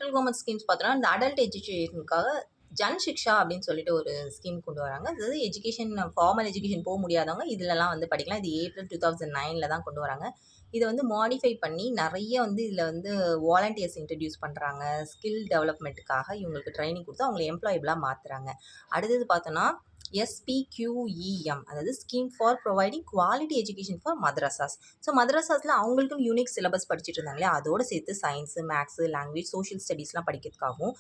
Central government schemes பார்த்தோன்னா, இந்த adult எஜுகேஷனுக்காக Jan சிக்ஷா அப்படின்னு சொல்லிட்டு ஒரு ஸ்கீம் கொண்டு வராங்க. அதாவது எஜுகேஷன் ஃபார்மல் எஜுகேஷன் முடியாதவங்க இதுலலாம் வந்து படிக்கலாம். இது ஏப்ரல் 2009ல தான் கொண்டு வராங்க. இத வந்து மாடிஃபை பண்ணி நெறைய வந்து இதுல வந்து வாலண்டியர்ஸ் இன்ட்ரோடியூஸ் பண்றாங்க. ஸ்கில் டெவலப்மென்ட்க்காக இவங்களுக்கு ட்ரெய்னிங் குடுத்து அவங்கள எம்ப்ளாயபிளா மாத்துறாங்க. அடுத்தது பார்த்தோன்னா, SPQEM அதாவது scheme for providing quality education for மதரசாஸ். ஸோ மதரசாஸ்ல அவங்களுக்குன்னு யூனிக் சிலபஸ் படிச்சுட்டு இருந்தாங்க இல்லையா? அதோட சேர்த்து சயின்ஸு, மேத்ஸு, லாங்குவேஜ், சோஷியல் ஸ்டடீஸ்லாம் படிக்கிறதுக்காகவும்,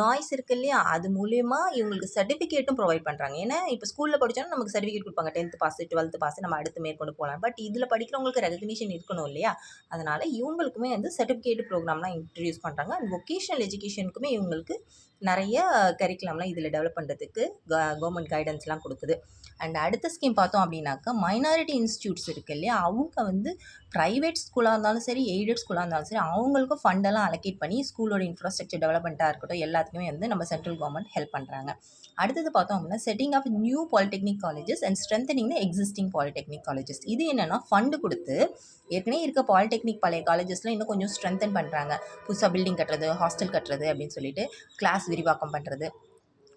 நாய்ஸ் இருக்கு இல்லையா? அது மூலியமா இவங்களுக்கு சர்டிஃபிகேட்டும் ப்ரொவைட் பண்றாங்க. ஏன்னா, இப்ப ஸ்கூல்ல படிச்சோம்னா நமக்கு சர்டிஃபிகேட் குடுப்பாங்க. 10த் பாஸ், 12த் பாஸ் நம்ம அடுத்து மேற்கொண்டு போலாம். பட் இதுல படிக்கிறவங்களுக்கு ரெகக்னிஷன் இருக்கணும் இல்லையா? அதனால இவங்களுக்குமே வந்து சர்டிஃபிகேட் ப்ரோகிராம்லாம் இன்ட்ரோடியூஸ் பண்றாங்க. அண்ட் வொகேஷனல் எஜுகேஷனுக்குமே இவங்களுக்கு நெறைய கரிக்குலம்லாம் இதில டெவலப் பண்ணுறதுக்கு கவர்மெண்ட் கைடன்ஸ்லாம் குடுக்குது. அண்ட் அடுத்த ஸ்கீம் பார்த்தோம் அப்படின்னாக்கா, மைனாரிட்டி இன்ஸ்டிடியூட்ஸ் இருக்கு இல்லையா? அவங்க வந்து பிரைவேட் ஸ்கூலா இருந்தாலும் சரி, எய்டட் ஸ்கூலா இருந்தாலும் சரி, அவங்களுக்கும் ஃபண்டெல்லாம் அலோகேட் பண்ணி ஸ்கூலோட இன்ஃப்ராஸ்ட்ரக்சர் டெவலப்மெண்ட்டா இருக்கட்டும், எல்லாத்துக்குமே வந்து நம்ம சென்ட்ரல் கவர்மெண்ட் ஹெல்ப் பண்றாங்க. அடுத்தது பார்த்தோம் அப்படின்னா, setting of new polytechnic colleges and strengthening the existing polytechnic colleges. இது என்னன்னா ஃபண்ட் குடுத்து, ஏற்கனவே இருக்க பாலிடெக்னிக் பழைய காலேஜஸ்ல இன்னும் கொஞ்சம் ஸ்ட்ரெங்தன் பண்றாங்க. புதுசா பில்டிங் கட்டுறது, ஹாஸ்டல் கட்டுறது அப்படின்னு சொல்லிட்டு கிளாஸ் விரிவாக்கம் பண்றது.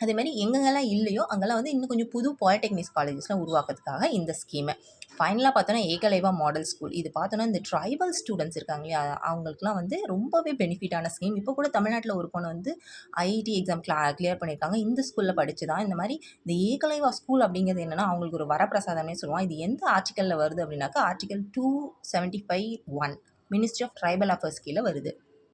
அதேமாரி எங்கெங்கெல்லாம் இல்லையோ, அங்கெல்லாம் வந்து இன்னும் கொஞ்சம் புது பாலிடெக்னிக்ஸ் காலேஜஸ்லாம் உருவாக்குறதுக்காக இந்த ஸ்கீமு. ஃபைனலா பார்த்தோன்னா, ஏகலைவா மாடல் ஸ்கூல். இது பார்த்தோன்னா, இந்த ட்ரைபல் ஸ்டூடெண்ட்ஸ் இருக்காங்க இல்லையா? அவங்களுக்குலாம் வந்து ரொம்பவே பெனிஃபிட்டான ஸ்கீம். இப்போ கூட தமிழ்நாட்ல ஒரு பொண்ணு வந்து ஐஐடி எக்ஸாம் கிளியர் பண்ணியிருக்காங்க. இந்த ஸ்கூல்ல படிச்சு தான். இந்த மாரி இந்த ஏகலைவா ஸ்கூல் அப்படிங்கிறது என்னன்னா, அவங்களுக்கு ஒரு வரப்பிரசாதம்னே சொல்லுவோம். இது எந்த ஆர்டிக்கல்ல வருது அப்படின்னாக்கா, article 275(1) ministry of tribal affairs கீழ வருது.